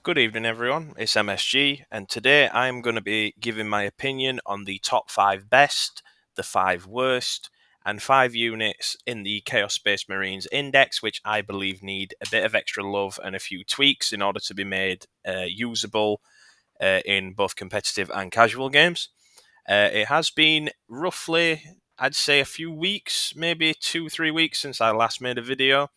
Good evening, everyone. It's M.S.G, and today I'm going to be giving my opinion on the top 5 best, the 5 worst, and 5 units in the Chaos Space Marines Index, which I believe need a bit of extra love and a few tweaks in order to be made usable in both competitive and casual games. It has been roughly, I'd say, a few weeks, maybe 2-3 weeks since I last made a video.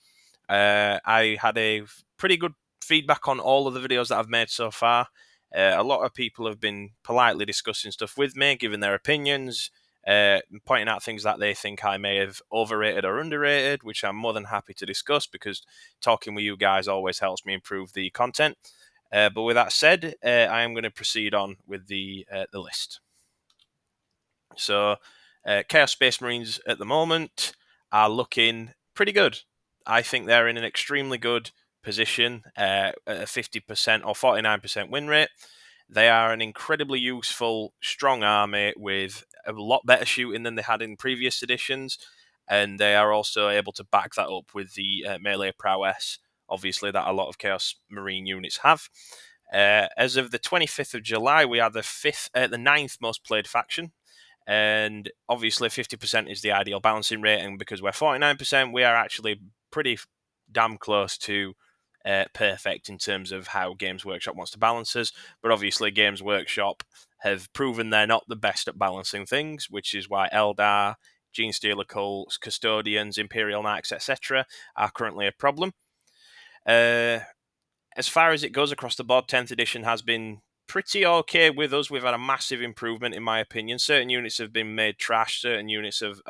I had a pretty good feedback on all of the videos that I've made so far. A lot of people have been politely discussing stuff with me, giving their opinions, pointing out things that they think I may have overrated or underrated, which I'm more than happy to discuss because talking with you guys always helps me improve the content. But with that said, I am going to proceed on with the list. So, Chaos Space Marines at the moment are looking pretty good. I think they're in an extremely good position at a 50% or 49% win rate. They are an incredibly useful, strong army with a lot better shooting than they had in previous editions, and they are also able to back that up with the melee prowess, obviously, that a lot of Chaos Marine units have. As of the 25th of July, we are the 9th most played faction. And obviously 50% is the ideal balancing rate, and because we're 49%, we are actually pretty damn close to perfect in terms of how Games Workshop wants to balance us. But obviously Games Workshop have proven they're not the best at balancing things, which is why Eldar, Genestealer Cults, Custodians, Imperial Knights, etc. are currently a problem. As far as it goes across the board, 10th edition has been pretty okay with us. We've had a massive improvement, in my opinion. Certain units have been made trash. Certain units have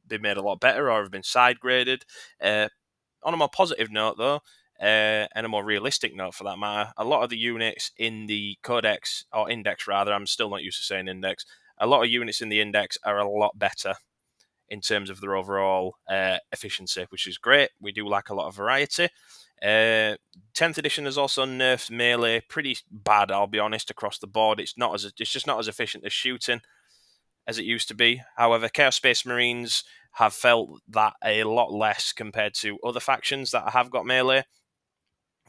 been made a lot better or have been side graded. On a more positive note, though, and a more realistic note for that matter, a lot of the units in the Codex, or Index rather, I'm still not used to saying Index, a lot of units in the Index are a lot better in terms of their overall efficiency, which is great. We do like a lot of variety. 10th edition has also nerfed melee pretty bad, I'll be honest, across the board. It's just not as efficient as shooting as it used to be. However, Chaos Space Marines have felt that a lot less compared to other factions that have got melee,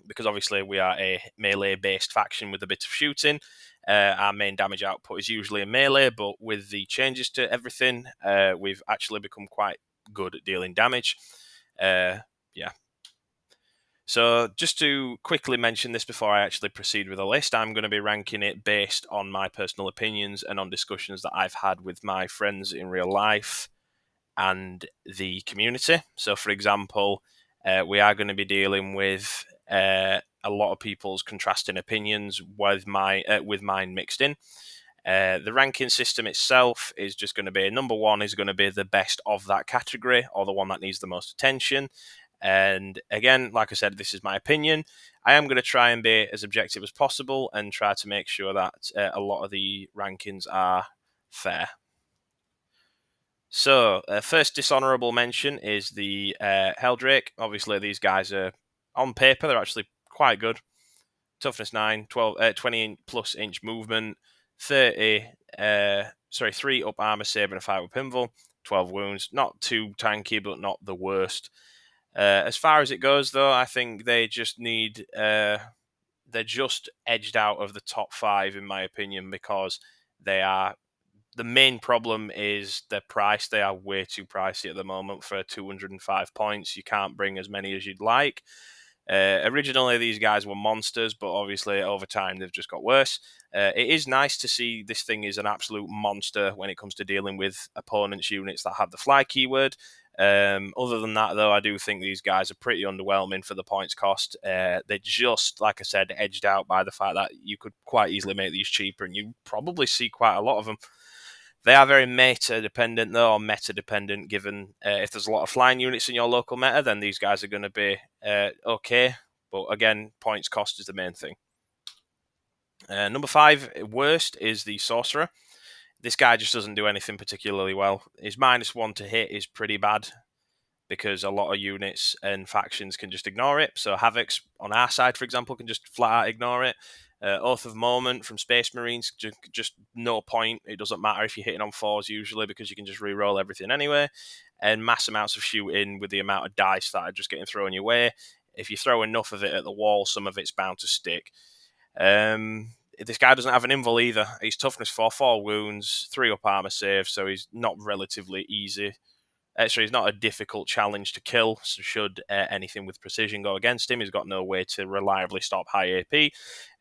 because obviously we are a melee-based faction with a bit of shooting. Our main damage output is usually a melee, but with the changes to everything, we've actually become quite good at dealing damage. Yeah. So just to quickly mention this before I actually proceed with the list, I'm going to be ranking it based on my personal opinions and on discussions that I've had with my friends in real life and the community. So, for example, we are going to be dealing with a lot of people's contrasting opinions with mine mixed in. The ranking system itself is just going to be number 1 is going to be the best of that category, or the one that needs the most attention. And again, like I said, this is my opinion. I am going to try and be as objective as possible and try to make sure that a lot of the rankings are fair. So, first dishonourable mention is the Heldrake. Obviously, these guys are, on paper, they're actually quite good. Toughness 9, 20 plus inch movement, 3 up armor save and a 5 up invul, 12 wounds. Not too tanky, but not the worst. As far as it goes, though, I think they just need... they're just edged out of the top 5, in my opinion, because they are... The main problem is the price. They are way too pricey at the moment for 205 points. You can't bring as many as you'd like. Originally, these guys were monsters, but obviously over time they've just got worse. It is nice to see this thing is an absolute monster when it comes to dealing with opponents' units that have the fly keyword. Other than that, though, I do think these guys are pretty underwhelming for the points cost. They're just, like I said, edged out by the fact that you could quite easily make these cheaper, and you probably see quite a lot of them. They are very meta-dependent, though, or meta-dependent, given if there's a lot of flying units in your local meta, then these guys are going to be okay. But again, points cost is the main thing. Number 5, worst, is the Sorcerer. This guy just doesn't do anything particularly well. His -1 to hit is pretty bad, because a lot of units and factions can just ignore it. So Havocs on our side, for example, can just flat out ignore it. Oath of Moment from Space Marines, just no point. It doesn't matter if you're hitting on 4s usually, because you can just re-roll everything anyway. And mass amounts of shooting with the amount of dice that are just getting thrown your way. If you throw enough of it at the wall, some of it's bound to stick. This guy doesn't have an invul either. He's toughness 4, 4 wounds, 3 up armor save, so he's not relatively easy. So he's not a difficult challenge to kill. So should anything with precision go against him, he's got no way to reliably stop high AP.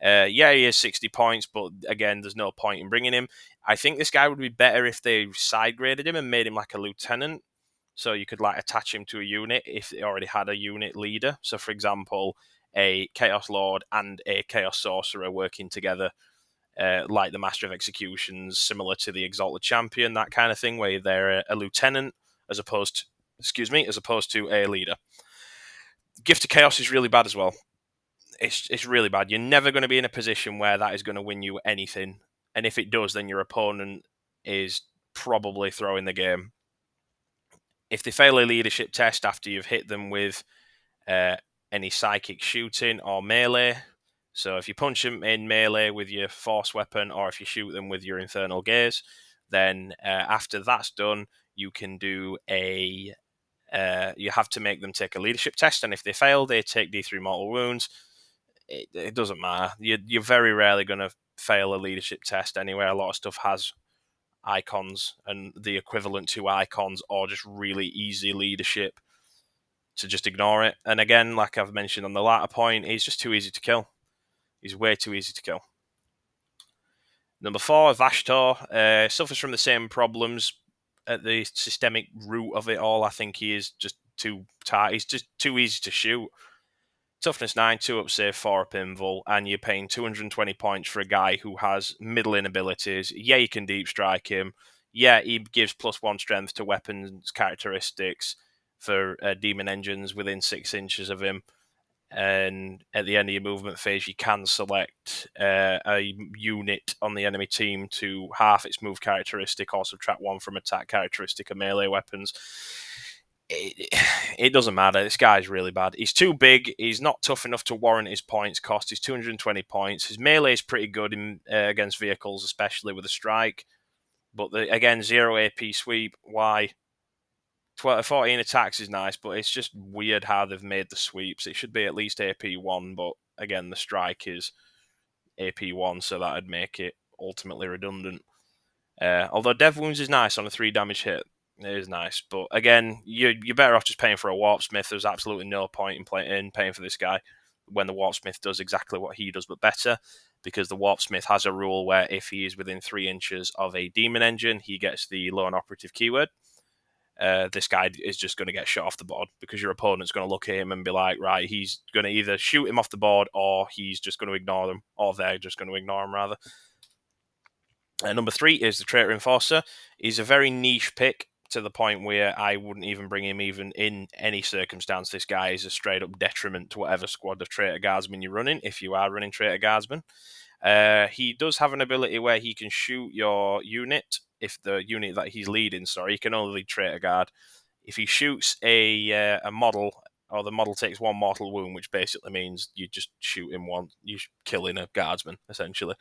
Yeah, he is 60 points, but again, there's no point in bringing him. I think this guy would be better if they side graded him and made him like a lieutenant. So you could like attach him to a unit if they already had a unit leader. So for example, a Chaos Lord and a Chaos Sorcerer working together, like the Master of Executions, similar to the Exalted Champion, that kind of thing, where they're a lieutenant as opposed to a leader. Gift of Chaos is really bad as well. It's really bad. You're never going to be in a position where that is going to win you anything, and if it does, then your opponent is probably throwing the game. If they fail a leadership test after you've hit them with any psychic shooting or melee, so if you punch them in melee with your force weapon, or if you shoot them with your infernal gaze, then after that's done, you can do a you have to make them take a leadership test, and if they fail, they take D3 mortal wounds. It doesn't matter. You're very rarely going to fail a leadership test anyway. A lot of stuff has icons and the equivalent to icons, or just really easy leadership, to just ignore it. And again, like I've mentioned on the latter point, he's just too easy to kill. He's way too easy to kill. Number 4, Vashtorr, suffers from the same problems at the systemic root of it all. I think he is just too tight. He's just too easy to shoot. Toughness 9, 2 up save, 4 up invul, and you're paying 220 points for a guy who has middling abilities. Yeah, you can deep strike him. Yeah, he gives +1 strength to weapons characteristics for demon engines within 6 inches of him. And at the end of your movement phase, you can select a unit on the enemy team to half its move characteristic or subtract 1 from attack characteristic of melee weapons. It doesn't matter. This guy's really bad. He's too big. He's not tough enough to warrant his points cost. He's 220 points. His melee is pretty good in against vehicles, especially with a strike. But again, 0 AP sweep. Why? 14 attacks is nice, but it's just weird how they've made the sweeps. It should be at least AP 1, but again, the strike is AP 1, so that would make it ultimately redundant. Although Dev Wounds is nice on a 3 damage hit. It is nice, but again, you're better off just paying for a Warpsmith. There's absolutely no point in paying for this guy when the Warpsmith does exactly what he does, but better, because the Warpsmith has a rule where if he is within 3 inches of a demon engine, he gets the lone operative keyword. This guy is just going to get shot off the board, because your opponent's going to look at him and be like, right, he's going to either shoot him off the board, or he's just going to ignore them, or they're just going to ignore him, rather. Number 3 is the Traitor Enforcer. He's a very niche pick, to the point where I wouldn't even bring him even in any circumstance. This guy is a straight up detriment to whatever squad of Traitor Guardsmen you're running, if you are running Traitor Guardsmen. He does have an ability where he can shoot your unit. If the unit that he's leading, he can only lead Traitor Guard. If he shoots a model, or the model takes 1 mortal wound, which basically means you just shoot him once, you're killing a guardsman, essentially.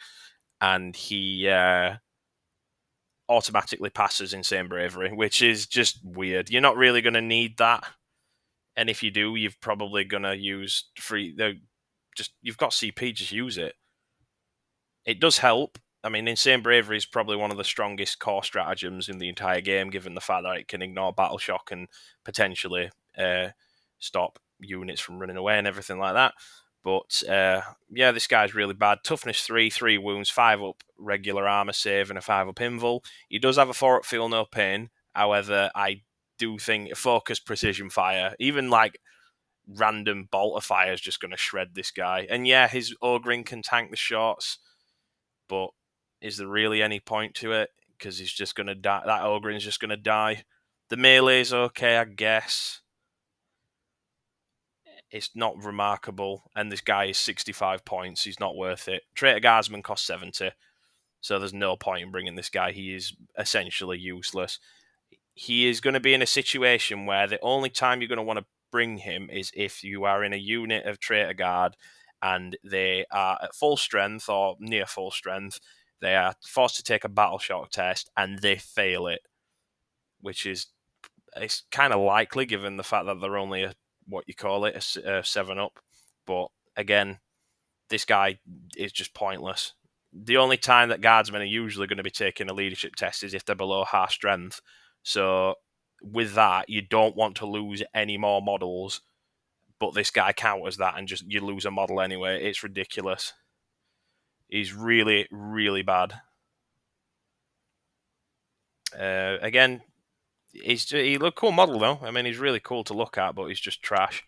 And he automatically passes Insane Bravery, which is just weird. You're not really going to need that. And if you do, you're probably going to use free. You've got CP, just use it. It does help. I mean, Insane Bravery is probably one of the strongest core stratagems in the entire game, given the fact that it can ignore Battle Shock and potentially stop units from running away and everything like that. But yeah, this guy's really bad. Toughness 3, 3 wounds, 5 up regular armor save, and a 5 up invul. He does have a 4 up feel no pain. However, I do think focus precision fire, even like random bolt of fire, is just going to shred this guy. And yeah, his Ogring can tank the shots, but is there really any point to it? Because he's just going to die. That Ogrin's just going to die. The melee's okay, I guess. It's not remarkable, and this guy is 65 points. He's not worth it. Traitor Guardsman costs 70, so there's no point in bringing this guy. He is essentially useless. He is going to be in a situation where the only time you're going to want to bring him is if you are in a unit of Traitor Guard and they are at full strength or near full strength. They are forced to take a Battle Shock test and they fail it, which is it's kind of likely given the fact that they're only a 7 up. But again, this guy is just pointless. The only time that Guardsmen are usually going to be taking a leadership test is if they're below half strength. So with that, you don't want to lose any more models, but this guy counters that and just you lose a model anyway. It's ridiculous. He's really, really bad. Again, he look cool model though. I mean, he's really cool to look at, but he's just trash.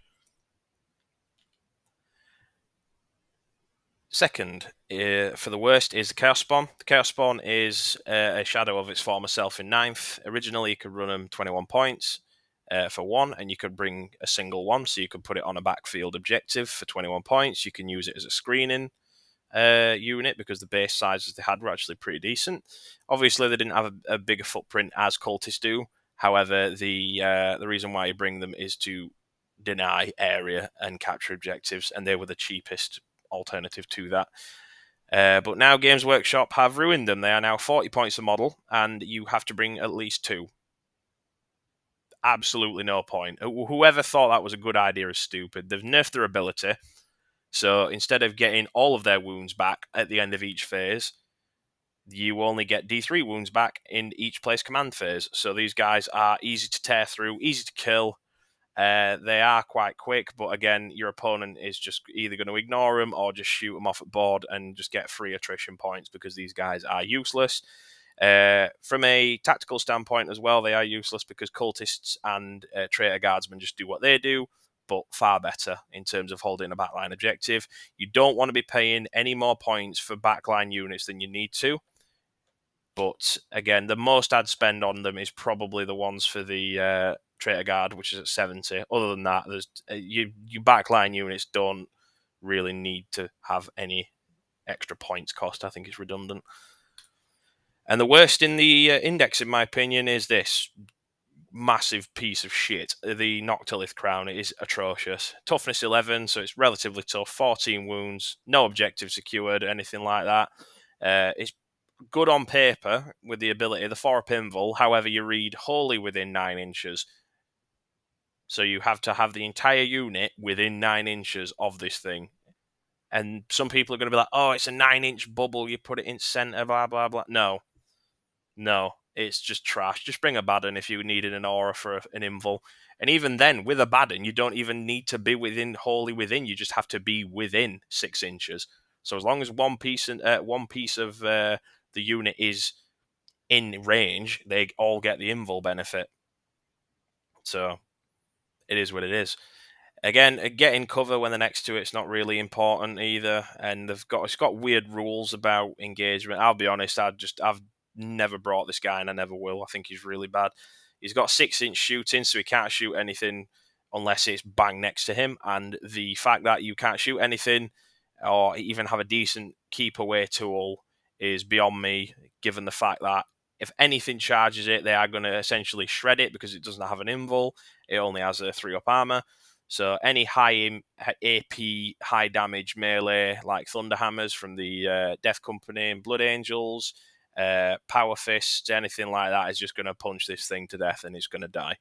Second, for the worst, is the Chaos Spawn. The Chaos Spawn is a shadow of its former self in 9th. Originally, you could run them 21 points for one, and you could bring a single one, so you could put it on a backfield objective for 21 points. You can use it as a screening unit because the base sizes they had were actually pretty decent. Obviously, they didn't have a bigger footprint as Cultists do. However, the reason why you bring them is to deny area and capture objectives, and they were the cheapest alternative to that. But now Games Workshop have ruined them. They are now 40 points a model, and you have to bring at least 2. Absolutely no point. Whoever thought that was a good idea is stupid. They've nerfed their ability, so instead of getting all of their wounds back at the end of each phase, you only get D3 wounds back in each place command phase. So these guys are easy to tear through, easy to kill. They are quite quick, but again, your opponent is just either going to ignore them or just shoot them off at board and just get free attrition points because these guys are useless. From a tactical standpoint as well, they are useless because Cultists and Traitor Guardsmen just do what they do, but far better in terms of holding a backline objective. You don't want to be paying any more points for backline units than you need to. But again, the most I'd spend on them is probably the ones for the Traitor Guard, which is at 70. Other than that, there's your backline units don't really need to have any extra points cost. I think it's redundant. And the worst in the index, in my opinion, is this massive piece of shit. The Noctilith Crown is atrocious. Toughness 11, so it's relatively tough. 14 wounds, no objective secured, anything like that. It's good on paper with the ability, the 4 pinball. However, you read wholly within 9 inches. So you have to have the entire unit within 9 inches of this thing. And some people are going to be like, oh, it's a 9-inch bubble. You put it in center, blah, blah, blah. No, it's just trash. Just bring a Baden if you needed an aura for an invul. And even then, with a Baden, you don't even need to be wholly within. You just have to be within 6 inches. So as long as one piece of the unit is in range, they all get the invul benefit. So it is what it is. Again, getting cover when they're next to it's not really important either, and it's got weird rules about engagement. I'll be honest, I've never brought this guy, and I never will. I think he's really bad. He's got 6-inch shooting, so he can't shoot anything unless it's bang next to him. And the fact that you can't shoot anything or even have a decent keep away tool is beyond me, given the fact that if anything charges it, they are going to essentially shred it because it doesn't have an invul. It only has a 3-up armor. So any high AP, high damage melee like Thunderhammers from the Death Company and Blood Angels, Power Fists, anything like that is just going to punch this thing to death and it's going to die.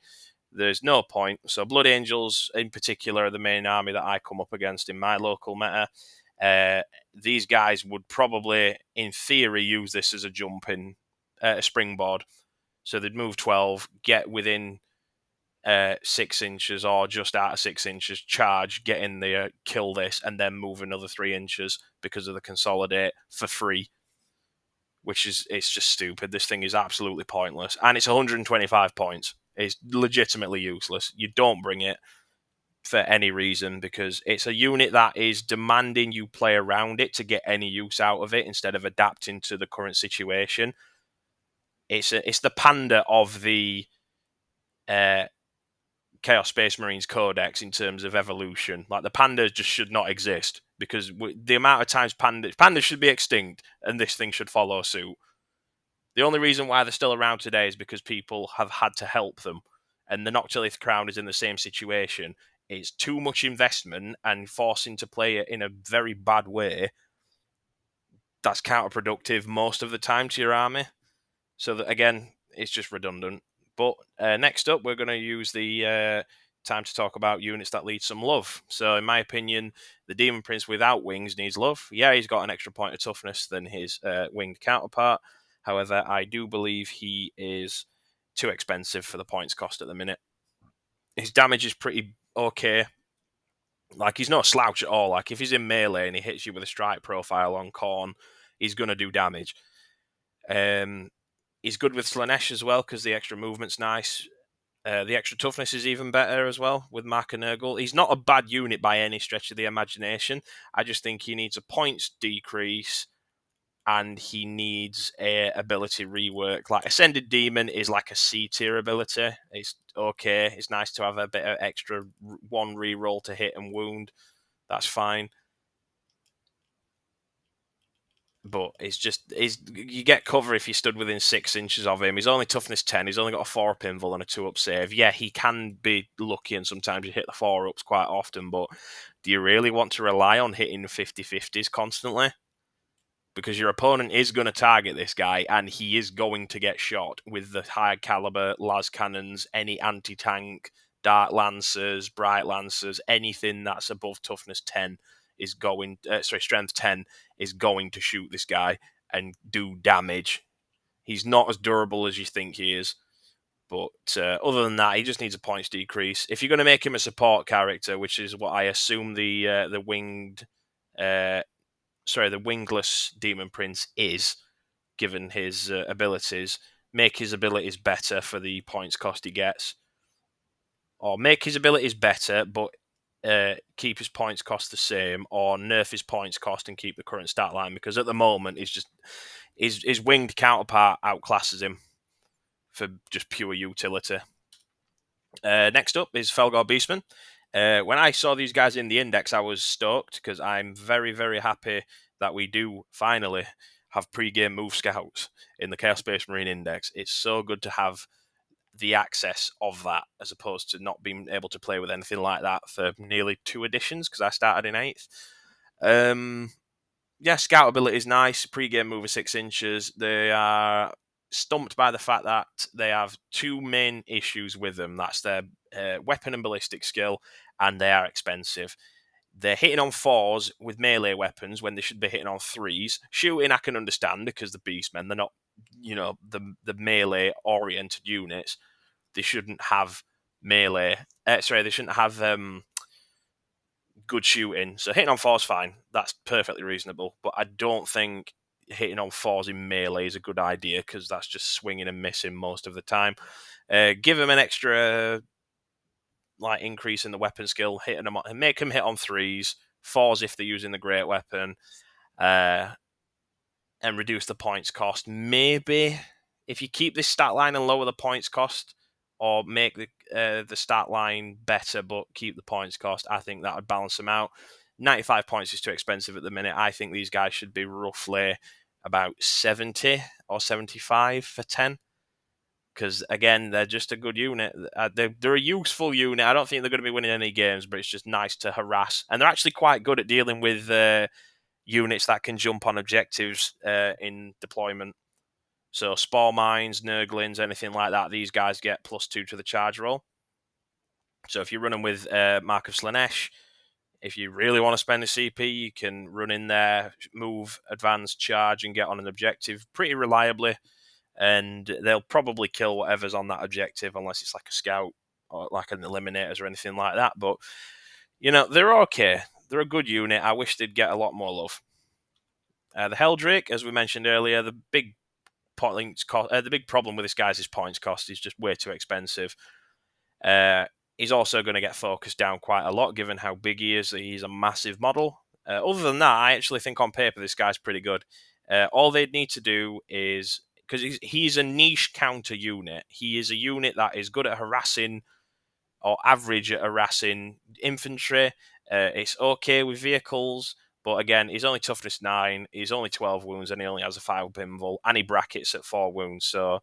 There's no point. So Blood Angels in particular are the main army that I come up against in my local meta. These guys would probably, in theory, use this as a jumping springboard. So they'd move 12, get within 6 inches or just out of 6 inches, charge, get in there, kill this, and then move another 3 inches because of the consolidate for free. It's just stupid. This thing is absolutely pointless. And it's 125 points. It's legitimately useless. You don't bring it for any reason because it's a unit that is demanding you play around it to get any use out of it instead of adapting to the current situation. It's the panda of the Chaos Space Marines Codex in terms of evolution. Like the pandas just should not exist because the amount of times pandas should be extinct and this thing should follow suit. The only reason why they're still around today is because people have had to help them, and the Noctilith Crown is in the same situation. It's too much investment and forcing to play it in a very bad way. That's counterproductive most of the time to your army. So that again, it's just redundant. But next up, we're going to use the time to talk about units that lead some love. So, in my opinion, the Demon Prince without wings needs love. Yeah, he's got an extra point of toughness than his winged counterpart. However, I do believe he is too expensive for the points cost at the minute. His damage is pretty okay. Like, he's no slouch at all. Like, if he's in melee and he hits you with a strike profile on Khorne, he's going to do damage. He's good with Slaanesh as well because the extra movement's nice. The extra toughness is even better as well with Mark and Nurgle. He's not a bad unit by any stretch of the imagination. I just think he needs a points decrease and he needs a ability rework. Like Ascended Demon is like a C tier ability. It's okay. It's nice to have a bit of extra one reroll to hit and wound. That's fine. But you get cover if you stood within 6 inches of him. He's only toughness 10. He's only got a 4 pinval and a 2-up save. Yeah, he can be lucky and sometimes you hit the 4-ups quite often, but do you really want to rely on hitting 50-50s constantly? Because your opponent is going to target this guy and he is going to get shot with the high caliber las cannons, any anti-tank, dark lancers, bright lancers, anything that's above toughness 10 is going strength 10 is going to shoot this guy and do damage. He's not as durable as you think he is, but other than that, he just needs a points decrease. If you're going to make him a support character, which is what I assume the wingless Demon Prince is, given his abilities, make his abilities better for the points cost he gets, or make his abilities better but keep his points cost the same, or nerf his points cost and keep the current stat line, because at the moment he's just his winged counterpart outclasses him for just pure utility. Next up is Fellgor Beastmen. When I saw these guys in the index, I was stoked because I'm very, very happy that we do finally have pre-game move scouts in the Chaos Space Marine Index. It's so good to have the access of that as opposed to not being able to play with anything like that for nearly 2 editions because I started in 8th. Yeah, scout ability is nice. Pre-game move is 6 inches. They are stumped by the fact that they have 2 main issues with them. That's their weapon and ballistic skill, and they are expensive. They're hitting on 4s with melee weapons when they should be hitting on 3s. Shooting, I can understand because the Beastmen, they're not, the melee oriented units. They shouldn't have melee. They shouldn't have good shooting. So hitting on 4's fine. That's perfectly reasonable. But I don't think hitting on 4s in melee is a good idea because that's just swinging and missing most of the time. Give them an extra increase in the weapon skill, hitting them and make them hit on 3s, 4s if they're using the great weapon, and reduce the points cost. Maybe if you keep this stat line and lower the points cost, or make the stat line better but keep the points cost, I think that would balance them out. 95 points is too expensive at the minute. I think these guys should be roughly about 70 or 75 for 10. Because, again, they're just a good unit. They're a useful unit. I don't think they're going to be winning any games, but it's just nice to harass. And they're actually quite good at dealing with units that can jump on objectives in deployment. So Spore Mines, Nurglings, anything like that, these guys get +2 to the charge roll. So if you're running with Mark of Slaanesh, if you really want to spend a CP, you can run in there, move, advance, charge, and get on an objective pretty reliably. And they'll probably kill whatever's on that objective, unless it's like a scout or like an eliminators or anything like that. But, they're okay. They're a good unit. I wish they'd get a lot more love. The Heldrake, as we mentioned earlier, the big problem with this guy's is points cost. He's just way too expensive. He's also going to get focused down quite a lot, given how big he is. He's a massive model. Other than that, I actually think on paper this guy's pretty good. All they'd need to do is, because he's a niche counter unit. He is a unit that is good at harassing, or average at harassing infantry. It's okay with vehicles, but again, he's only toughness 9, he's only 12 wounds, and he only has a 5 pinval, and he brackets at 4 wounds. So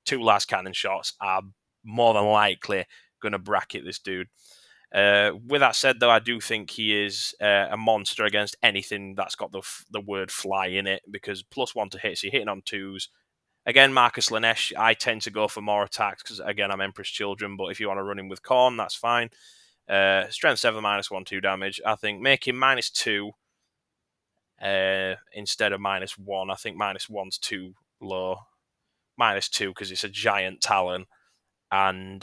2 last cannon shots are more than likely going to bracket this dude. With that said, though, I do think he is a monster against anything that's got the word fly in it, because +1 to hit, so you're hitting on 2s. Again, Marcus Slaanesh, I tend to go for more attacks because, again, I'm Emperor's Children, but if you want to run in with Khorne, that's fine. Strength 7, -1/2 damage. I think making -2 instead of -1. I think -1's too low. -2 because it's a giant talon, and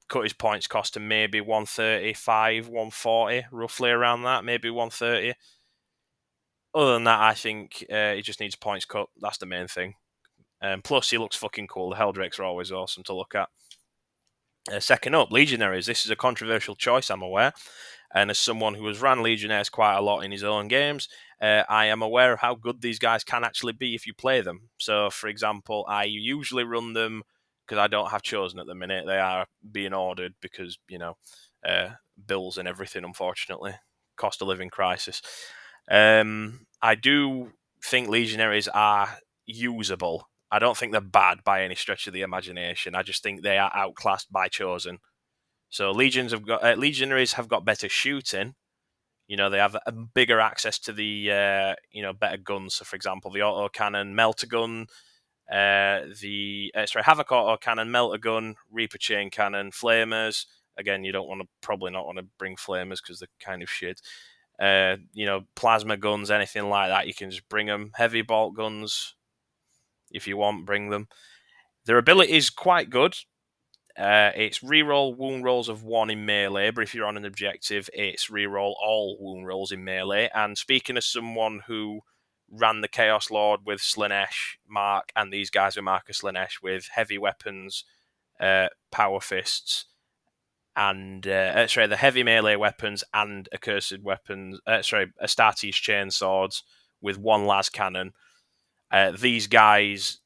cut his points cost to maybe 135, 140, roughly around that, maybe 130. Other than that, I think he just needs points cut. That's the main thing. Plus, he looks fucking cool. The Heldrakes are always awesome to look at. Second up, Legionaries. This is a controversial choice, I'm aware. And as someone who has ran Legionnaires quite a lot in his own games, I am aware of how good these guys can actually be if you play them. So, for example, I usually run them because I don't have Chosen at the minute. They are being ordered because, bills and everything, unfortunately. Cost of living crisis. I do think Legionaries are usable. I don't think they're bad by any stretch of the imagination. I just think they are outclassed by Chosen. So Legionaries have got better shooting. They have a bigger access to the better guns. So, for example, the autocannon, melter gun, Havoc autocannon, melter gun, Reaper chain cannon, flamers. Again, you don't probably not want to bring flamers because they're kind of shit. Plasma guns, anything like that, you can just bring them. Heavy bolt guns, if you want, bring them. Their ability is quite good. It's reroll wound rolls of 1 in melee, but if you're on an objective, it's reroll all wound rolls in melee. And speaking as someone who ran the Chaos Lord with Slaanesh, Mark, and these guys with Marcus Slaanesh with heavy weapons, power fists, and the heavy melee weapons and accursed weapons. Astartes chain swords with 1 las cannon. These guys,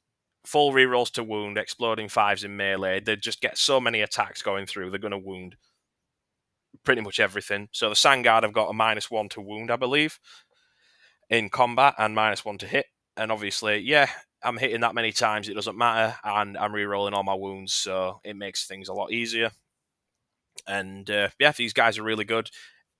full rerolls to wound, exploding 5s in melee. They just get so many attacks going through. They're going to wound pretty much everything. So the Sandguard have got a -1 to wound, I believe, in combat, and -1 to hit. And obviously, I'm hitting that many times, it doesn't matter, and I'm rerolling all my wounds, so it makes things a lot easier. And these guys are really good.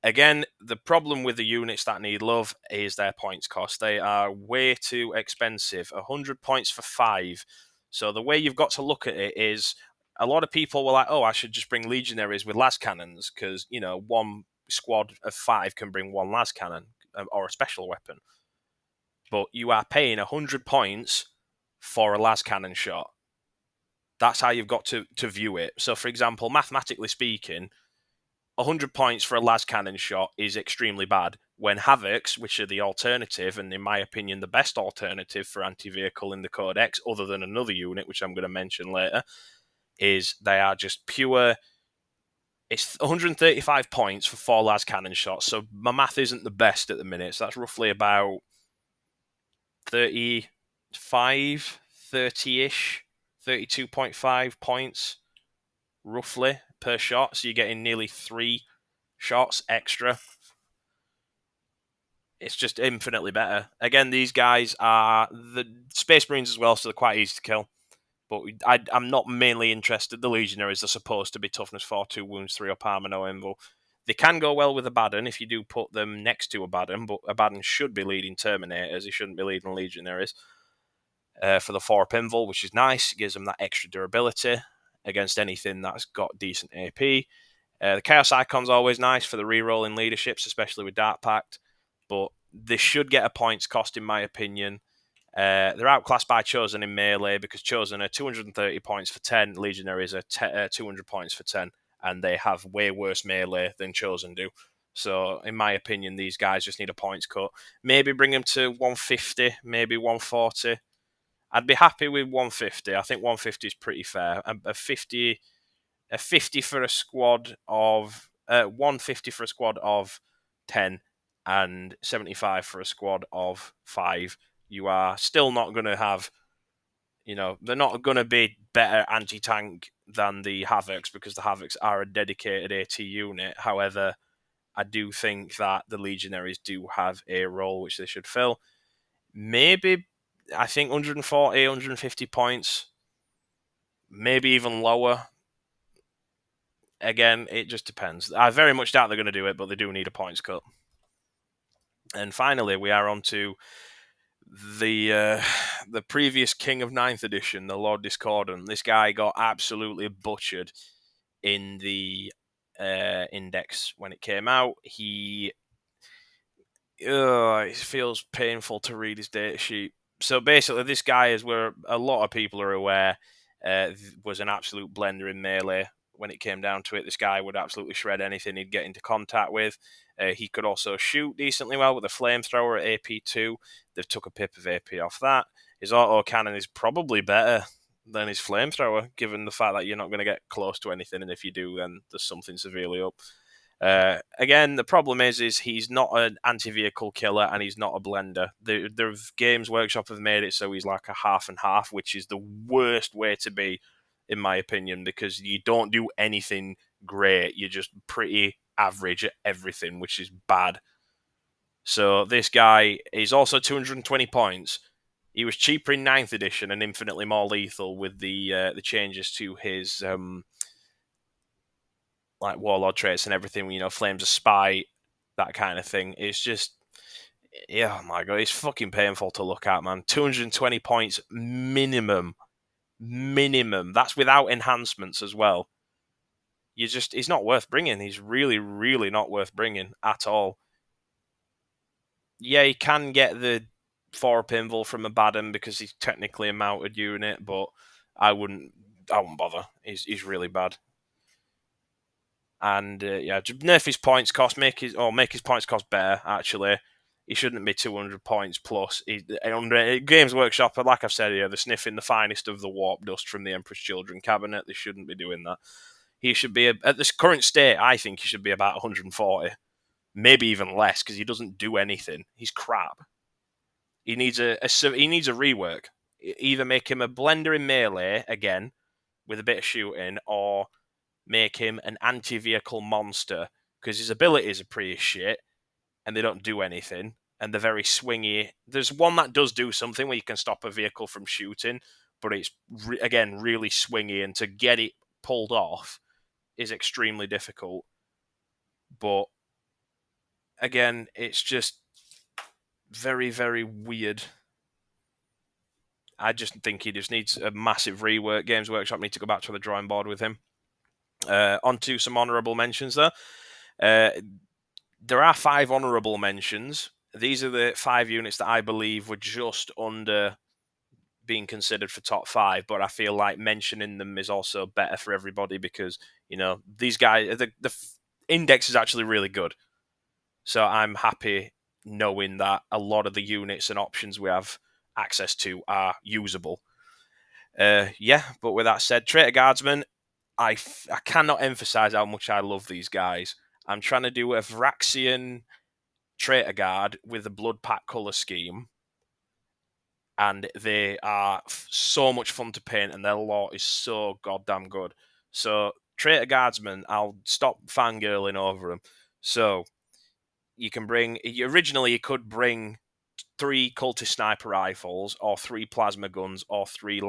Again, the problem with the units that need love is their points cost. They are way too expensive. 100 points for 5. So the way you've got to look at it is, a lot of people were like, oh, I should just bring Legionaries with las cannons because, one squad of 5 can bring 1 las cannon or a special weapon. But you are paying 100 points for a las cannon shot. That's how you've got to view it. So, for example, mathematically speaking, 100 points for a las cannon shot is extremely bad, when Havocs, which are the alternative, and in my opinion the best alternative for anti-vehicle in the Codex, other than another unit which I'm going to mention later, is they are just pure. It's 135 points for 4 las cannon shots, so my math isn't the best at the minute, so that's roughly about 35, 30-ish, 32.5 points roughly per shot, so you're getting nearly 3 shots extra. It's just infinitely better. Again, these guys are the Space Marines as well, so they're quite easy to kill. But I'm not mainly interested. The Legionaries are supposed to be toughness 4, 2 wounds, 3 up armor, no invul. They can go well with a Abaddon if you do put them next to Abaddon, but Abaddon should be leading Terminators. He shouldn't be leading Legionaries. For the 4 up invul, which is nice. It gives them that extra durability against anything that's got decent AP. The Chaos Icon's always nice for the reroll in leaderships, especially with Dark Pact. But they should get a points cost, in my opinion. They're outclassed by Chosen in melee because Chosen are 230 points for 10, Legionaries are 200 points for 10, and they have way worse melee than Chosen do. So, in my opinion, these guys just need a points cut. Maybe bring them to 150, maybe 140. I'd be happy with 150. I think 150 is pretty fair. A 50 for a squad of 150 for a squad of 10 and 75 for a squad of 5. You are still not going to have, they're not going to be better anti-tank than the Havocs because the Havocs are a dedicated AT unit. However, I do think that the Legionaries do have a role which they should fill. Maybe, I think 140, 150 points, maybe even lower. Again, it just depends. I very much doubt they're going to do it, but they do need a points cut. And finally, we are on to the previous king of 9th edition, the Lord Discordant. This guy got absolutely butchered in the index when it came out. It feels painful to read his data sheet. So basically, this guy, as where a lot of people are aware, was an absolute blender in melee. When it came down to it, this guy would absolutely shred anything he'd get into contact with. He could also shoot decently well with a flamethrower at AP2. They've took a pip of AP off that. His auto cannon is probably better than his flamethrower, given the fact that you're not going to get close to anything, and if you do, then there's something severely up. Again, the problem is he's not an anti-vehicle killer and he's not a blender. The Games Workshop have made it so he's like a half and half, which is the worst way to be, in my opinion, because you don't do anything great. You're just pretty average at everything, which is bad. So this guy is also 220 points. He was cheaper in 9th edition and infinitely more lethal with the changes to his like warlord traits and everything, flames of spite, that kind of thing. It's just, yeah, oh my god, it's fucking painful to look at, man. 220 points minimum. That's without enhancements as well. He's not worth bringing. He's really, really not worth bringing at all. Yeah, he can get the 4 pinball from a Badham because he's technically a mounted unit, but I wouldn't bother. He's really bad. And nerf his points cost, make his points cost better. Actually, he shouldn't be 200 points plus. Under Games Workshop, like I've said here, they're sniffing the finest of the warp dust from the Emperor's Children cabinet. They shouldn't be doing that. He should be at this current state. I think he should be about 140, maybe even less, because he doesn't do anything. He's crap. He needs a rework. Either make him a blender in melee again with a bit of shooting, or make him an anti-vehicle monster, because his abilities are pretty shit and they don't do anything and they're very swingy. There's one that does do something where you can stop a vehicle from shooting, but it's again really swingy, and to get it pulled off is extremely difficult. But again, it's just very, very weird. I just think he just needs a massive rework. Games Workshop need to go back to the drawing board with him. On to some honourable mentions there. There are 5 honourable mentions. These are the 5 units that I believe were just under being considered for top 5, but I feel like mentioning them is also better for everybody because, these guys, the index is actually really good. So I'm happy knowing that a lot of the units and options we have access to are usable. But with that said, Traitor Guardsmen, I cannot emphasize how much I love these guys. I'm trying to do a Vraxian Traitor Guard with a Blood Pact colour scheme, and they are so much fun to paint, and their lore is so goddamn good. So, Traitor Guardsmen, I'll stop fangirling over them. So, you can originally you could bring 3 cultist sniper rifles, or 3 plasma guns, or 3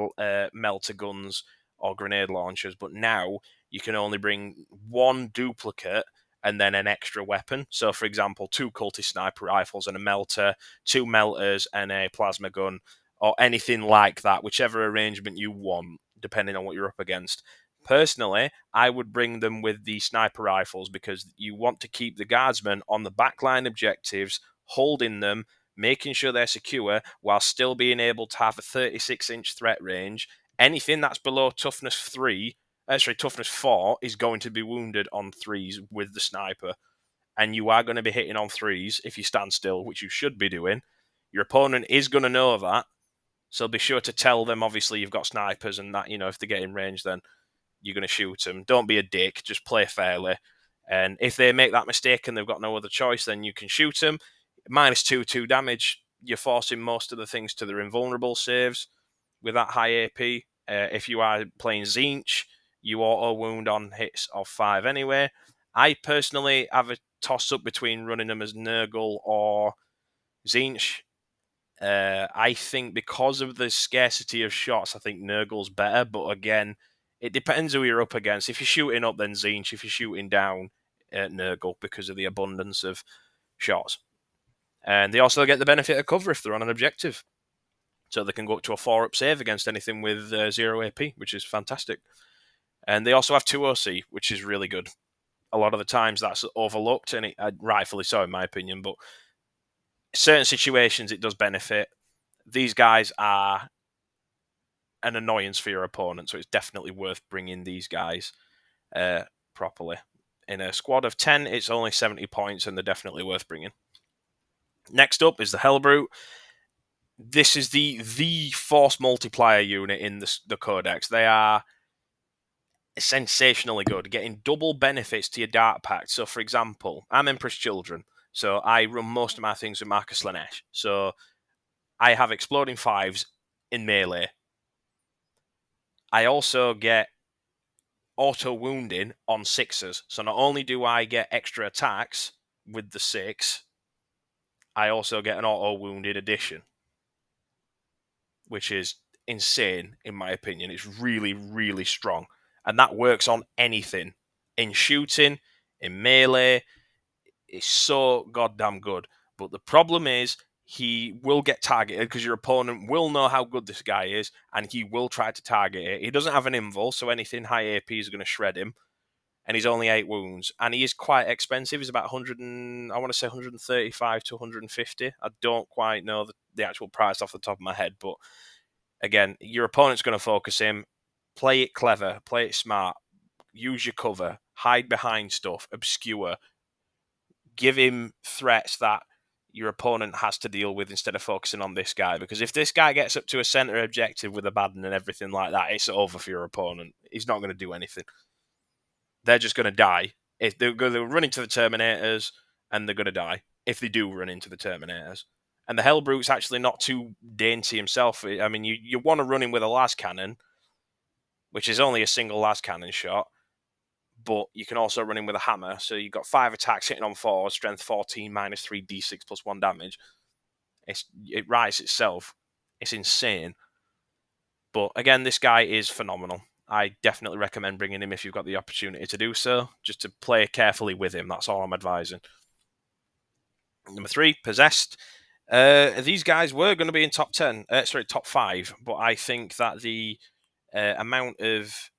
melter guns, or grenade launchers, but now you can only bring 1 duplicate and then an extra weapon. So, for example, 2 cultist sniper rifles and a melter, 2 melters and a plasma gun, or anything like that, whichever arrangement you want, depending on what you're up against. Personally, I would bring them with the sniper rifles because you want to keep the guardsmen on the backline objectives, holding them, making sure they're secure, while still being able to have a 36-inch threat range. Anything that's below toughness 4 is going to be wounded on 3s with the sniper. And you are going to be hitting on 3s if you stand still, which you should be doing. Your opponent is going to know that, so be sure to tell them, obviously, you've got snipers and that, if they get in range, then you're going to shoot them. Don't be a dick, just play fairly. And if they make that mistake and they've got no other choice, then you can shoot them. -2 damage, you're forcing most of the things to their invulnerable saves with that high AP. If you are playing Tzeentch, you auto wound on hits of 5 anyway. I personally have a toss up between running them as Nurgle or Tzeentch. I think because of the scarcity of shots, I think Nurgle's better. But again, it depends who you're up against. If you're shooting up, then Tzeentch. If you're shooting down, Nurgle, because of the abundance of shots. And they also get the benefit of cover if they're on an objective. So they can go up to a 4-up save against anything with 0 AP, which is fantastic. And they also have 2 OC, which is really good. a lot of the times that's overlooked, and rightfully so, in my opinion. But certain situations, it does benefit. These guys are an annoyance for your opponent, so it's definitely worth bringing these guys properly. In a squad of 10, it's only 70 points, and they're definitely worth bringing. Next up is the Helbrute. This is the force multiplier unit in the Codex. They are sensationally good, getting double benefits to your Dark Pact. So, for example, I'm Empress Children, so I run most of my things with Marcus Lanesh. So, I have Exploding Fives in melee. I also get auto wounding on sixes. So, not only do I get extra attacks with the 6, I also get an auto wound in addition, which is insane in my opinion. It's really, really strong. And that works on anything. In shooting, in melee, it's so goddamn good. But the problem is he will get targeted because your opponent will know how good this guy is, and he will try to target it. He doesn't have an invul, so anything high AP is going to shred him. And he's only 8 wounds, and he is quite expensive. He's about 100 and I want to say 135 to 150. I don't quite know the actual price off the top of my head, but again, your opponent's going to focus him. Play it clever, play it smart, use your cover, hide behind stuff, obscure, give him threats that your opponent has to deal with instead of focusing on this guy. Because if this guy gets up to a center objective with a Abaddon and everything like that, it's over for your opponent. He's not going to do anything. They're just going to die. If they're run into the Terminators, and they're going to die if they do run into the Terminators. And the Helbrute's actually not too dainty himself. I mean, you want to run him with a las cannon, which is only a single las cannon shot, but you can also run him with a hammer. So you've got 5 attacks hitting on 4, strength 14, minus 3 d6 plus 1 damage. It writes itself. It's insane. But again, this guy is phenomenal. I definitely recommend bringing him if you've got the opportunity to do so, just to play carefully with him. That's all I'm advising. Number 3, Possessed. These guys were going to be in top 5, but I think that the amount of...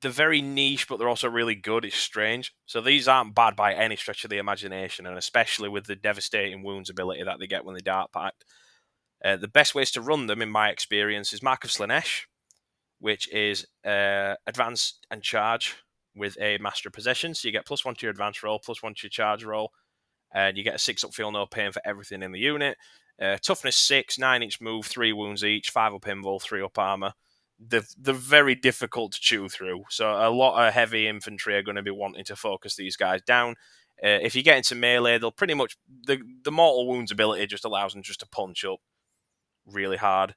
They're very niche, but they're also really good. It's strange. So these aren't bad by any stretch of the imagination, and especially with the devastating wounds ability that they get when they Dark Pact. The best ways to run them, in my experience, is Mark of Slanesh, which is advance and charge with a Master of Possession. So you get +1 to your advance roll, +1 to your charge roll, and you get a 6 up feel no pain for everything in the unit. Toughness 6, 9-inch move, 3 wounds each, 5 up invul, 3 up armor. They're very difficult to chew through. So a lot of heavy infantry are going to be wanting to focus these guys down. If you get into melee, they'll pretty much... The mortal wounds ability just allows them just to punch up really hard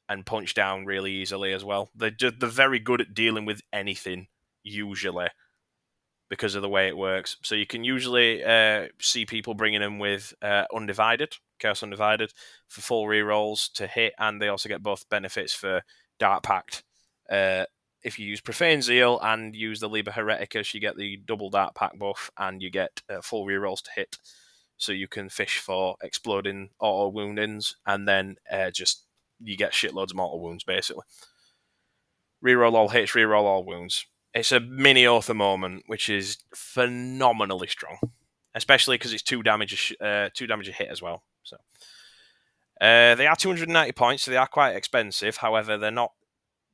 and punch down really easily as well. They're very good at dealing with anything, usually, because of the way it works. So you can usually see people bringing them with Undivided, Chaos Undivided, for full rerolls to hit, and they also get both benefits for Dark Pact. If you use Profane Zeal and use the Liber Hereticus, you get the double Dark Pact buff, and you get full rerolls to hit. So you can fish for exploding auto woundings, and then you get shitloads of mortal wounds, basically. Reroll all hits, reroll all wounds. It's a mini Otha moment, which is phenomenally strong, especially because it's 2 damage a hit as well. So they are 290 points, so they are quite expensive. However, they're not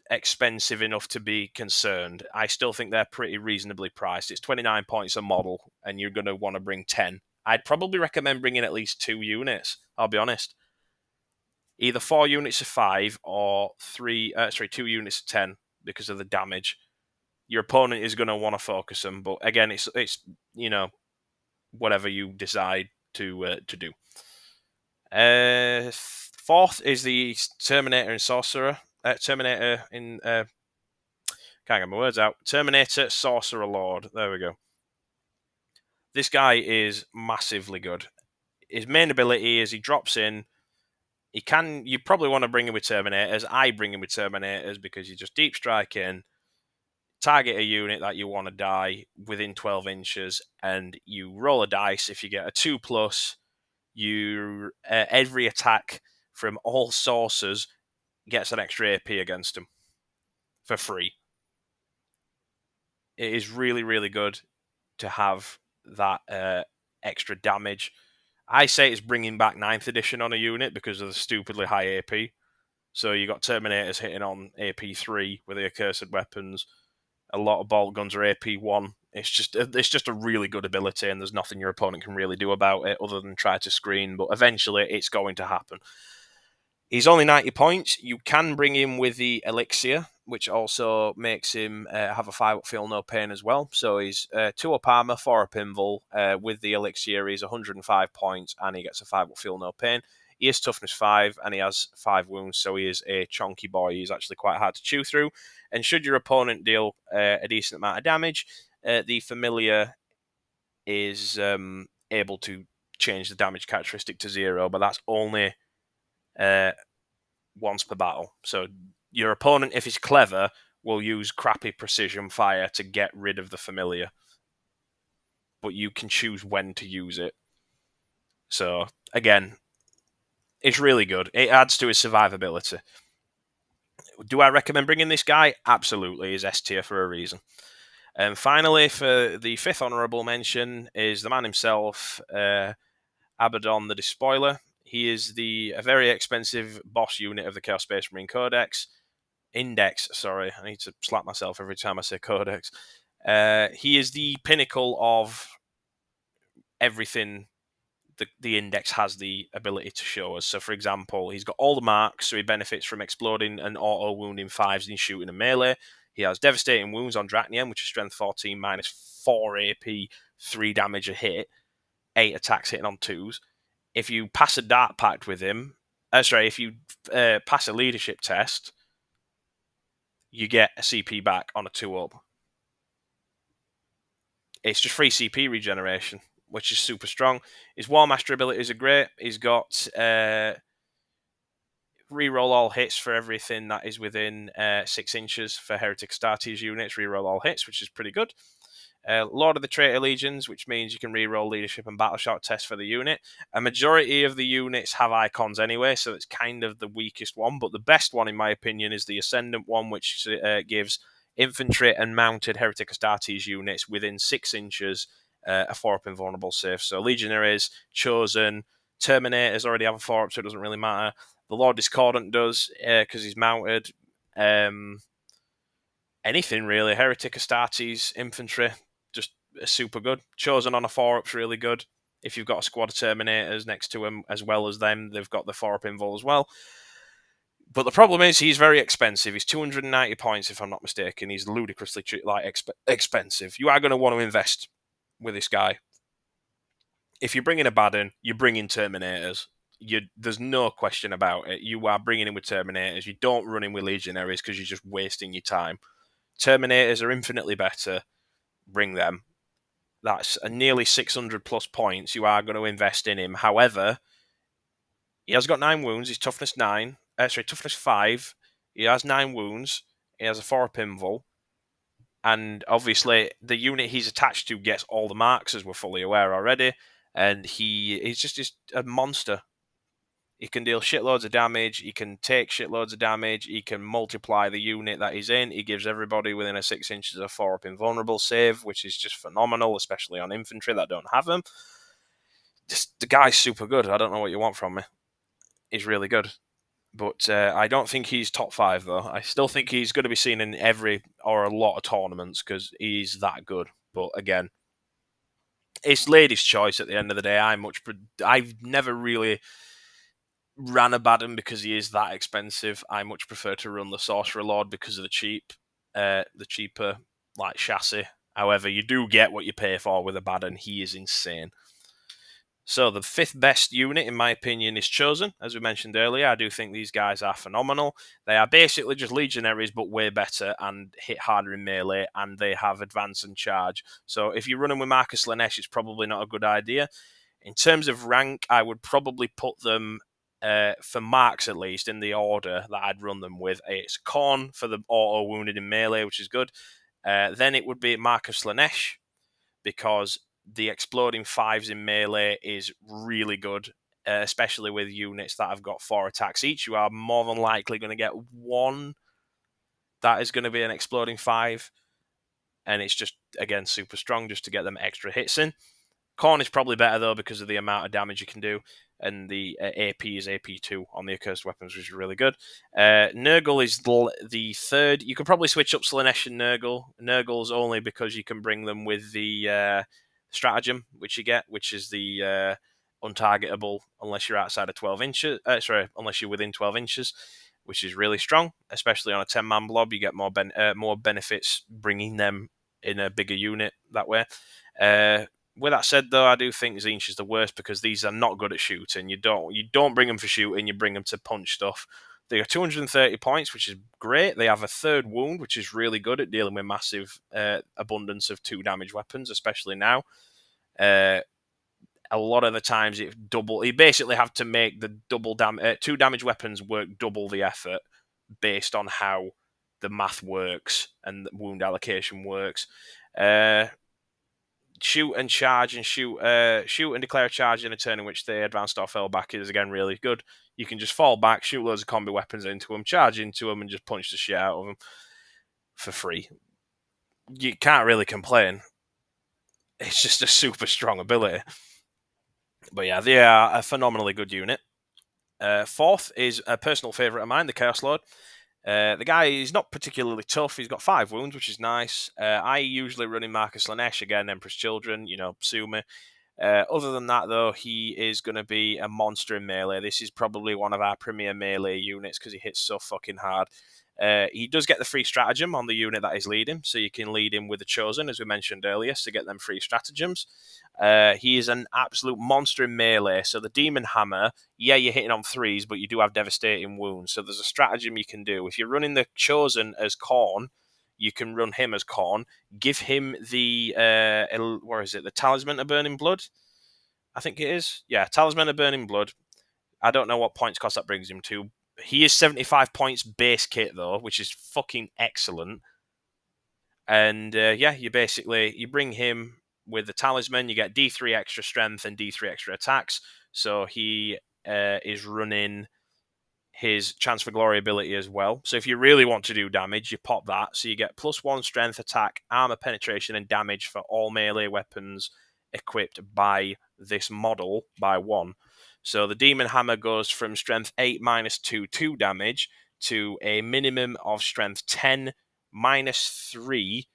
expensive enough to be concerned. I still think they're pretty reasonably priced. It's 29 points a model, and you're going to want to bring 10. I'd probably recommend bringing at least 2 units, I'll be honest. Either 4 units of 5 or 2 units of 10 because of the damage. Your opponent is going to want to focus them, but again, it's whatever you decide to do. Fourth is the Terminator and Sorcerer. Terminator in can't get my words out. Terminator Sorcerer Lord. There we go. This guy is massively good. His main ability is he drops in. You probably want to bring him with Terminators. I bring him with Terminators because you just deep strike in, target a unit that you want to die within 12 inches, and you roll a dice. If you get a 2+, every attack from all sources gets an extra AP against them for free. It is really, really good to have that extra damage. I say it's bringing back 9th edition on a unit because of the stupidly high AP. So you got Terminators hitting on AP 3 with the accursed weapons. A lot of bolt guns are AP 1. It's just a really good ability, and there's nothing your opponent can really do about it other than try to screen. But eventually, it's going to happen. He's only 90 points. You can bring him with the Elixir, which also makes him have a 5-up feel no pain as well. So he's 2-up armor, 4-up invul. With the Elixir, he's 105 points, and he gets a 5-up feel no pain. He is toughness 5, and he has 5 wounds, so he is a chunky boy. He's actually quite hard to chew through. And should your opponent deal a decent amount of damage, the Familiar is able to change the damage characteristic to 0, but that's only once per battle. So your opponent, if he's clever, will use crappy precision fire to get rid of the Familiar. But you can choose when to use it. So, again, it's really good. It adds to his survivability. Do I recommend bringing this guy? Absolutely. He's S tier for a reason. And finally, for the 5th honourable mention, is the man himself, Abaddon the Despoiler. He is a very expensive boss unit of the Chaos Space Marine Index, sorry. I need to slap myself every time I say Codex. He is the pinnacle of everything the Index has the ability to show us. So, for example, he's got all the marks, so he benefits from exploding and auto-wounding 5s in shooting and melee. He has devastating wounds on Drachnium, which is strength 14 minus 4 AP, 3 damage a hit, 8 attacks hitting on 2s. If you pass a Dark Pact with him, if you pass a leadership test, you get a CP back on a 2-up. It's just free CP regeneration, which is super strong. His War Master abilities are great. He's got reroll all hits for everything that is within 6 inches for Heretic Astartes units. Reroll all hits, which is pretty good. Lord of the Traitor Legions, which means you can reroll leadership and battle shock tests for the unit. A majority of the units have icons anyway, so it's kind of the weakest one. But the best one, in my opinion, is the Ascendant one, which gives infantry and mounted Heretic Astartes units within 6 inches a 4-up invulnerable save. So Legionaries, Chosen, Terminators already have a 4-up, so it doesn't really matter. The Lord Discordant does, because he's mounted. Anything really. Heretic Astartes, infantry, just super good. Chosen on a 4-up's really good. If you've got a squad of Terminators next to him as well as them, they've got the 4-up invul as well. But the problem is he's very expensive. He's 290 points, if I'm not mistaken. He's ludicrously expensive. You are going to want to invest with this guy. If you bring in a Baden, you bring in Terminators. There's no question about it. You are bringing in with Terminators. You don't run in with Legionaries because you're just wasting your time. Terminators are infinitely better. Bring them. That's a nearly 600 plus points. You are going to invest in him. However, he has got 9 wounds. He's toughness 9. Toughness 5. He has 9 wounds. He has a 4-up invul. And obviously, the unit he's attached to gets all the marks, as we're fully aware already. And he's just a monster. He can deal shitloads of damage. He can take shitloads of damage. He can multiply the unit that he's in. He gives everybody within a 6 inches a 4-up invulnerable save, which is just phenomenal, especially on infantry that don't have them. The guy's super good. I don't know what you want from me. He's really good. But I don't think he's top 5, though. I still think he's going to be seen in every or a lot of tournaments because he's that good. But again, it's ladies' choice at the end of the day. I've never really ran a Baden because he is that expensive. I much prefer to run the Sorcerer Lord because of the cheaper like chassis. However, you do get what you pay for with a Baden. He is insane. So the 5th best unit, in my opinion, is Chosen. As we mentioned earlier, I do think these guys are phenomenal. They are basically just Legionaries, but way better and hit harder in melee, and they have advance and charge. So if you're running with Marcus Lanesh, it's probably not a good idea. In terms of rank, I would probably put them, for marks at least, in the order that I'd run them with. It's Khorne for the auto-wounded in melee, which is good. Then it would be Marcus Lanesh, because the exploding 5s in melee is really good, especially with units that have got 4 attacks each. You are more than likely going to get one that is going to be an exploding 5. and it's just, again, super strong just to get them extra hits in. Khorne is probably better, though, because of the amount of damage you can do, and the AP is AP2 on the accursed weapons, which is really good. Nurgle is the third. You could probably switch up Slaanesh and Nurgle. Nurgle's only because you can bring them with the stratagem, which you get, which is the untargetable unless you're outside of 12 inches. Unless you're within 12 inches, which is really strong, especially on a 10-man blob. You get more benefits bringing them in a bigger unit that way. With that said, though, I do think Tzeentch is the worst because these are not good at shooting. You don't bring them for shooting. You bring them to punch stuff. They are 230 points, which is great. They have a third wound, which is really good at dealing with massive abundance of 2 damage weapons, especially now. A lot of the times it double. You basically have to make the 2 damage weapons work double the effort based on how the math works and the wound allocation works. Shoot and charge and shoot and declare a charge in a turn in which they advanced or fell back is again really good. You can just fall back, shoot loads of combi weapons into them, charge into them, and just punch the shit out of them for free. You can't really complain. It's just a super strong ability. But yeah, they are a phenomenally good unit. Fourth is a personal favourite of mine, the Chaos Lord. The guy is not particularly tough. He's got 5 wounds, which is nice. I usually run in Marcus Slaanesh, again, Emperor's Children, sue me. Other than that, though, he is going to be a monster in melee. This is probably one of our premier melee units because he hits so fucking hard. He does get the free stratagem on the unit that is leading, so you can lead him with the Chosen, as we mentioned earlier, to get them free stratagems. He is an absolute monster in melee, so the Demon Hammer, yeah, you're hitting on 3s, but you do have devastating wounds, so there's a stratagem you can do. If you're running the Chosen as Khorne, you can run him as Khorne, give him the, the Talisman of Burning Blood, I think it is. Yeah, Talisman of Burning Blood. I don't know what points cost that brings him to. He is 75 points base kit, though, which is fucking excellent. And you bring him with the Talisman, you get D3 extra strength and D3 extra attacks. So he is running his Chance for Glory ability as well. So if you really want to do damage, you pop that. So you get +1 strength, attack, armor penetration, and damage for all melee weapons equipped by this model by 1. So the Demon Hammer goes from strength 8 -2 damage to a minimum of strength 10 -3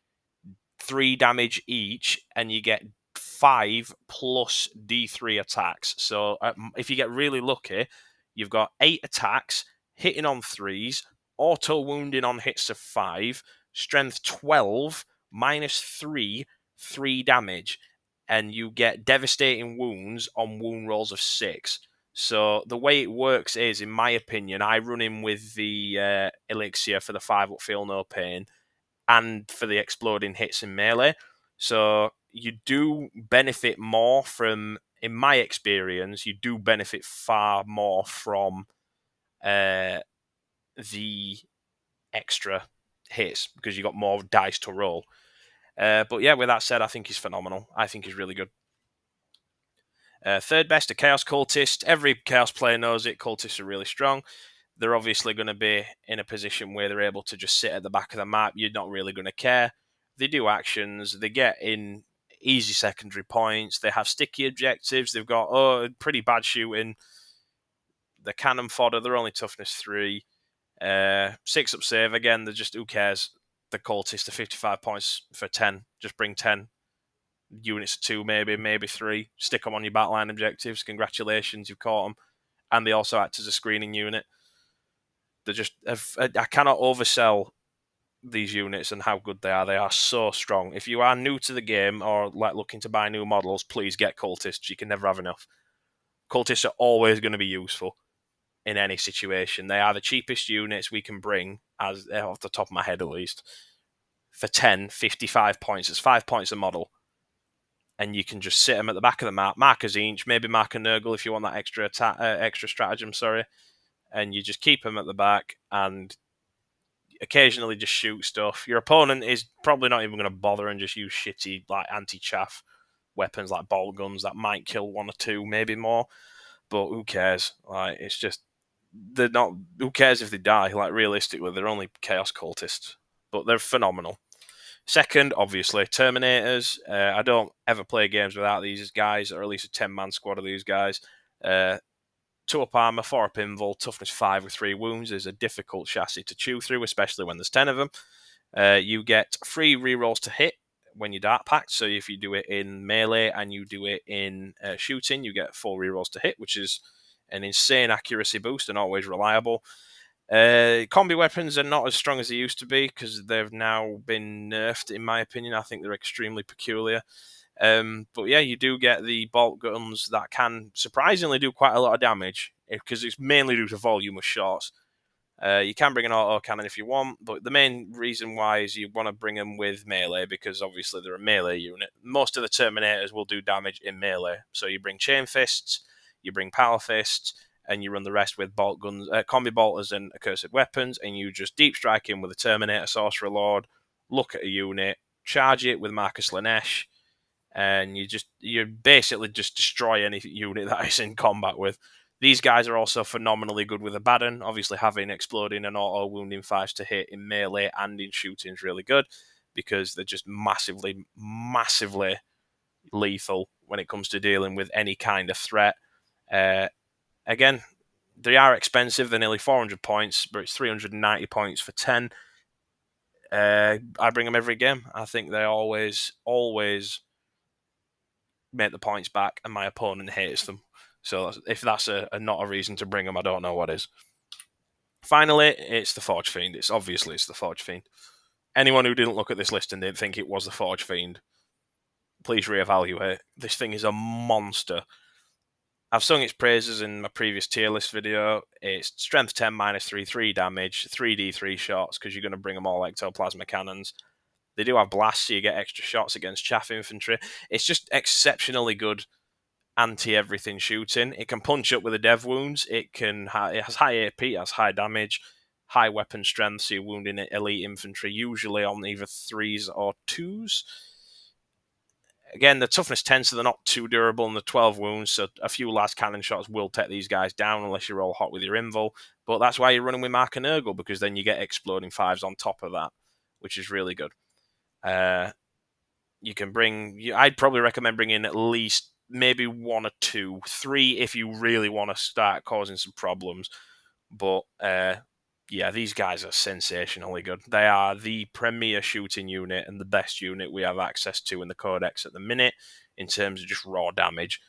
3 damage each, and you get 5 plus D3 attacks. So if you get really lucky, you've got 8 attacks, hitting on 3s, auto wounding on hits of 5, strength 12, -3, 3 damage, and you get devastating wounds on wound rolls of 6. So the way it works is, in my opinion, I run in with the elixir for the 5 up feel no pain, and for the exploding hits in melee. So you do benefit more from, in my experience, you do benefit far more from the extra hits because you got more dice to roll. But yeah, with that said, I think he's phenomenal. I think he's really good. Third best, a Chaos Cultist. Every Chaos player knows it. Cultists are really strong. They're obviously going to be in a position where they're able to just sit at the back of the map. You're not really going to care. They do actions. They get in easy secondary points. They have sticky objectives. They've got pretty bad shooting. The cannon fodder, they're only toughness 3. 6 up save. Again, they're just, who cares? The Cultists are 55 points for 10. Just bring 10 units of 2, maybe 3. Stick them on your battleline objectives. Congratulations, you've caught them. And they also act as a screening unit. They're just, I cannot oversell these units and how good they are. They are so strong. If you are new to the game or like looking to buy new models, please get Cultists. You can never have enough. Cultists are always going to be useful in any situation. They are the cheapest units we can bring, as off the top of my head at least. For 10, 55 points. It's 5 points a model. And you can just sit them at the back of the map, mark a Tzeentch, maybe mark a Nurgle if you want that extra stratagem, and you just keep them at the back and occasionally just shoot stuff. Your opponent is probably not even going to bother and just use shitty like anti-chaff weapons like bolt guns that might kill 1 or 2, maybe more. But who cares? Like, it's just, they're not. Who cares if they die? Like, realistically, they're only chaos cultists, but they're phenomenal. Second, obviously, Terminators. I don't ever play games without these guys, or at least a 10-man squad of these guys. 2 up armor, 4 up invul, toughness 5 with 3 wounds is a difficult chassis to chew through, especially when there's 10 of them. You get 3 rerolls to hit when you Dark Pact, so if you do it in melee and you do it in shooting, you get 4 rerolls to hit, which is an insane accuracy boost and always reliable. Combi weapons are not as strong as they used to be because they've now been nerfed, in my opinion. I think they're extremely peculiar. But yeah, you do get the bolt guns that can surprisingly do quite a lot of damage because it's mainly due to volume of shots. You can bring an auto cannon if you want, but the main reason why is you want to bring them with melee because obviously they're a melee unit. Most of the Terminators will do damage in melee, so you bring chain fists, you bring power fists, and you run the rest with bolt guns, combi bolters, and accursed weapons, and you just deep strike in with a Terminator Sorcerer Lord. Look at a unit, charge it with Marcus Lanesh, and you basically just destroy any unit that is in combat with. These guys are also phenomenally good with a Baden. Obviously, having exploding and auto wounding 5s to hit in melee and in shooting is really good because they're just massively, massively lethal when it comes to dealing with any kind of threat. Again, they are expensive. They're nearly 400 points, but it's 390 points for 10. I bring them every game. I think they always make the points back, and my opponent hates them. So if that's not a reason to bring them, I don't know what is. Finally, it's the Forgefiend. It's the Forgefiend. Anyone who didn't look at this list and didn't think it was the Forgefiend, please reevaluate. This thing is a monster. I've sung its praises in my previous tier list video. It's strength 10 minus 3, 3 damage, 3d3 shots because you're going to bring them all ectoplasma cannons. They do have blasts, so you get extra shots against chaff infantry. It's just exceptionally good anti-everything shooting. It can punch up with the dev wounds. It has high AP, it has high damage, high weapon strength, so you're wounding elite infantry, usually on either 3s or 2s. Again, the toughness 10, so they're not too durable, and the 12 wounds, so a few last cannon shots will take these guys down unless you're all hot with your invul. But that's why you're running with Mark and Urgle, because then you get exploding 5s on top of that, which is really good. You can I'd probably recommend bringing at least maybe 1 or 2, 3 if you really want to start causing some problems. But yeah, these guys are sensationally good. They are the premier shooting unit and the best unit we have access to in the Codex at the minute in terms of just raw damage.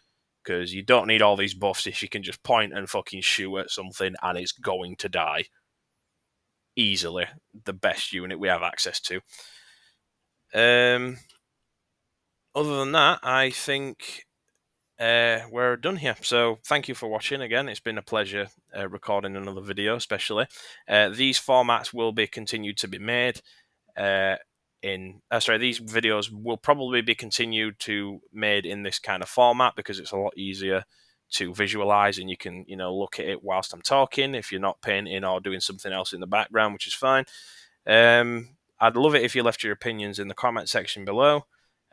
Because you don't need all these buffs if you can just point and fucking shoot at something and it's going to die. Easily the best unit we have access to. Other than that, I think we're done here. So thank you for watching again. It's been a pleasure recording another video, especially. These formats will be continued to be made. These videos will probably be continued to made in this kind of format because it's a lot easier to visualize and you can look at it whilst I'm talking if you're not painting or doing something else in the background, which is fine. I'd love it if you left your opinions in the comment section below.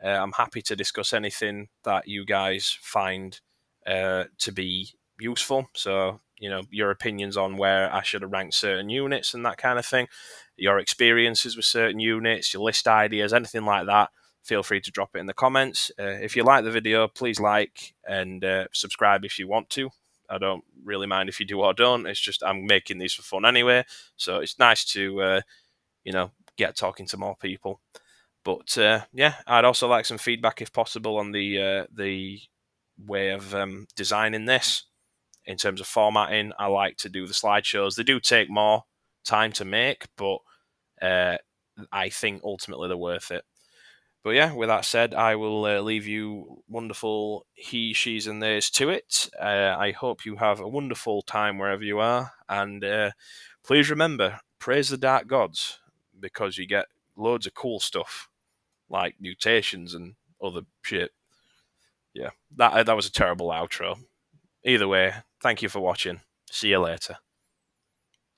I'm happy to discuss anything that you guys find to be useful. So, your opinions on where I should have ranked certain units and that kind of thing, your experiences with certain units, your list ideas, anything like that, feel free to drop it in the comments. If you like the video, please like and subscribe if you want to. I don't really mind if you do or don't. It's just I'm making these for fun anyway. So it's nice to, get talking to more people. But yeah, I'd also like some feedback if possible on the way of designing this in terms of formatting. I like to do the slideshows. They do take more time to make, but I think ultimately they're worth it. But yeah, with that said, I will leave you wonderful he, she's, and theirs to it. I hope you have a wonderful time wherever you are, and please remember, praise the dark gods because you get loads of cool stuff like mutations and other shit. Yeah, that was a terrible outro. Either way, thank you for watching. See you later.